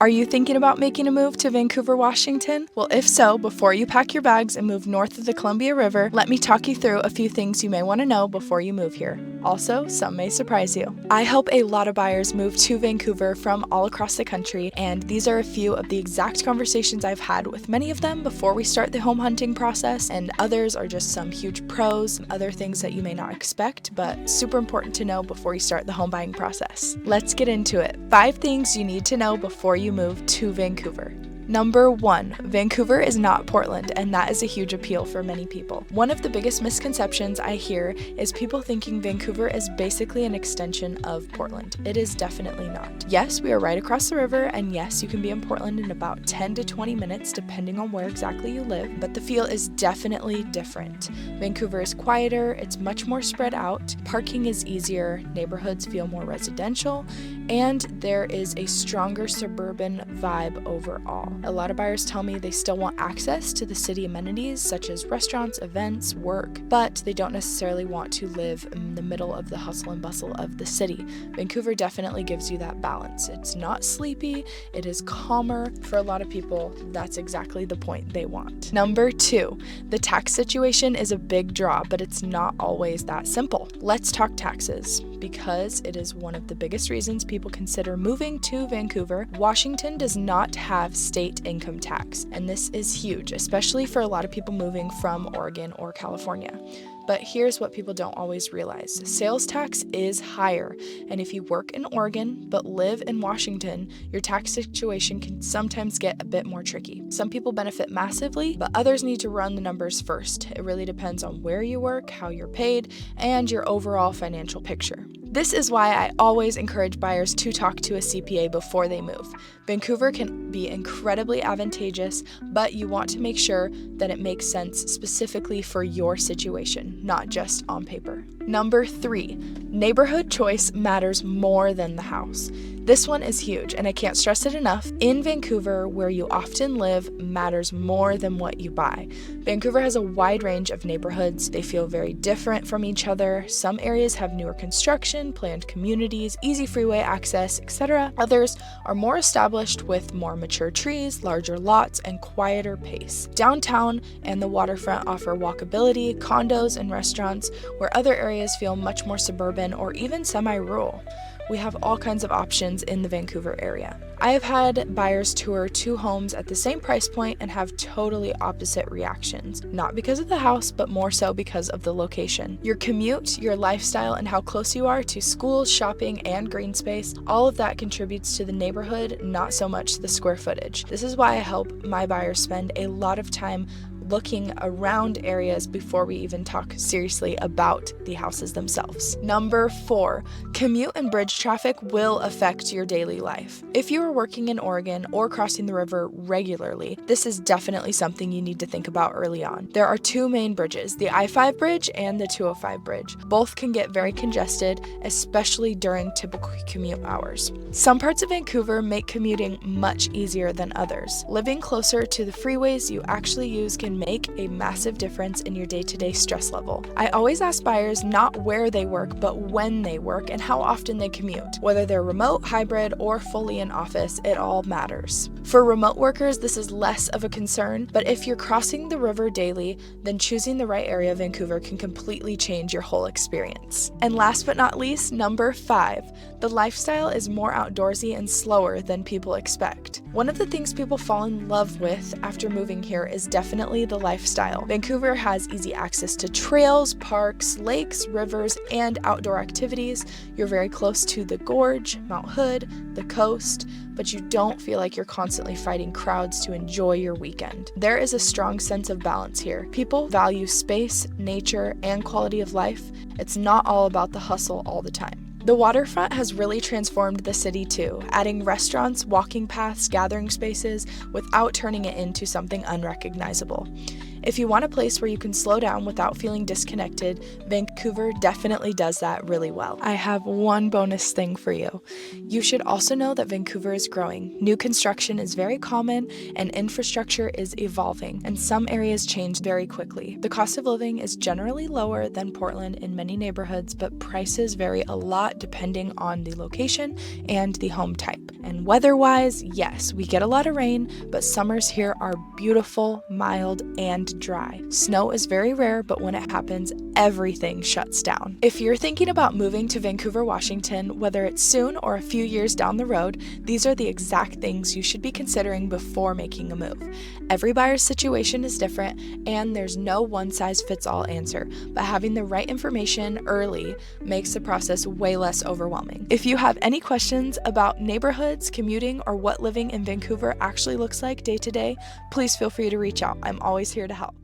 Are you thinking about making a move to Vancouver, Washington? Well, if so, before you pack your bags and move north of the Columbia River, let me talk you through a few things you may want to know before you move here. Also, some may surprise you. I help a lot of buyers move to Vancouver from all across the country, and these are a few of the exact conversations I've had with many of them before we start the home hunting process, and others are just some huge pros, other things that you may not expect, but super important to know before you start the home buying process. Let's get into it. 5 things you need to know before you move to Vancouver. Number 1, Vancouver is not Portland, and that is a huge appeal for many people. One of the biggest misconceptions I hear is people thinking Vancouver is basically an extension of Portland. It is definitely not. Yes, we are right across the river, and yes, you can be in Portland in about 10 to 20 minutes depending on where exactly you live, but the feel is definitely different. Vancouver is quieter, it's much more spread out, parking is easier, neighborhoods feel more residential, and there is a stronger suburban vibe overall. A lot of buyers tell me they still want access to the city amenities such as restaurants, events, work, but they don't necessarily want to live in the middle of the hustle and bustle of the city. Vancouver definitely gives you that balance. It's not sleepy, it is calmer. For a lot of people, that's exactly the point they want. Number 2, the tax situation is a big draw, but it's not always that simple. Let's talk taxes. Because it is one of the biggest reasons people consider moving to Vancouver, Washington does not have state income tax, and this is huge, especially for a lot of people moving from Oregon or California. But here's what people don't always realize. Sales tax is higher, and if you work in Oregon but live in Washington, your tax situation can sometimes get a bit more tricky. Some people benefit massively, but others need to run the numbers first. It really depends on where you work, how you're paid, and your overall financial picture. This is why I always encourage buyers to talk to a CPA before they move. Vancouver can be incredibly advantageous, but you want to make sure that it makes sense specifically for your situation, not just on paper. Number 3, neighborhood choice matters more than the house. This one is huge, and I can't stress it enough. In Vancouver, where you often live matters more than what you buy. Vancouver has a wide range of neighborhoods. They feel very different from each other. Some areas have newer construction, planned communities, easy freeway access, etc. Others are more established with more mature trees, larger lots, and quieter pace. Downtown and the waterfront offer walkability, condos, and restaurants, where other areas feel much more suburban or even semi-rural. We have all kinds of options in the Vancouver area. I have had buyers tour 2 homes at the same price point and have totally opposite reactions. Not because of the house, but more so because of the location. Your commute, your lifestyle, and how close you are to schools, shopping, and green space, all of that contributes to the neighborhood, not so much the square footage. This is why I help my buyers spend a lot of time looking around areas before we even talk seriously about the houses themselves. Number 4, commute and bridge traffic will affect your daily life. If you are working in Oregon or crossing the river regularly, this is definitely something you need to think about early on. There are 2 main bridges, the I-5 bridge and the 205 bridge. Both can get very congested, especially during typical commute hours. Some parts of Vancouver make commuting much easier than others. Living closer to the freeways you actually use can make a massive difference in your day-to-day stress level. I always ask buyers not where they work, but when they work and how often they commute. Whether they're remote, hybrid, or fully in office, it all matters. For remote workers, this is less of a concern, but if you're crossing the river daily, then choosing the right area of Vancouver can completely change your whole experience. And last but not least, number 5, the lifestyle is more outdoorsy and slower than people expect. One of the things people fall in love with after moving here is definitely the lifestyle. Vancouver has easy access to trails, parks, lakes, rivers, and outdoor activities. You're very close to the Gorge, Mount Hood, the coast, but you don't feel like you're constantly fighting crowds to enjoy your weekend. There is a strong sense of balance here. People value space, nature, and quality of life. It's not all about the hustle all the time. The waterfront has really transformed the city too, adding restaurants, walking paths, gathering spaces, without turning it into something unrecognizable. If you want a place where you can slow down without feeling disconnected, Vancouver definitely does that really well. I have one bonus thing for you. You should also know that Vancouver is growing. New construction is very common and infrastructure is evolving, and some areas change very quickly. The cost of living is generally lower than Portland in many neighborhoods, but prices vary a lot depending on the location and the home type. And weather-wise, yes, we get a lot of rain, but summers here are beautiful, mild, and dry. Snow is very rare, but when it happens, everything shuts down. If you're thinking about moving to Vancouver, Washington, whether it's soon or a few years down the road, these are the exact things you should be considering before making a move. Every buyer's situation is different, and there's no one-size-fits-all answer, but having the right information early makes the process way less overwhelming. If you have any questions about neighborhoods, commuting, or what living in Vancouver actually looks like day to day, please feel free to reach out. I'm always here to help.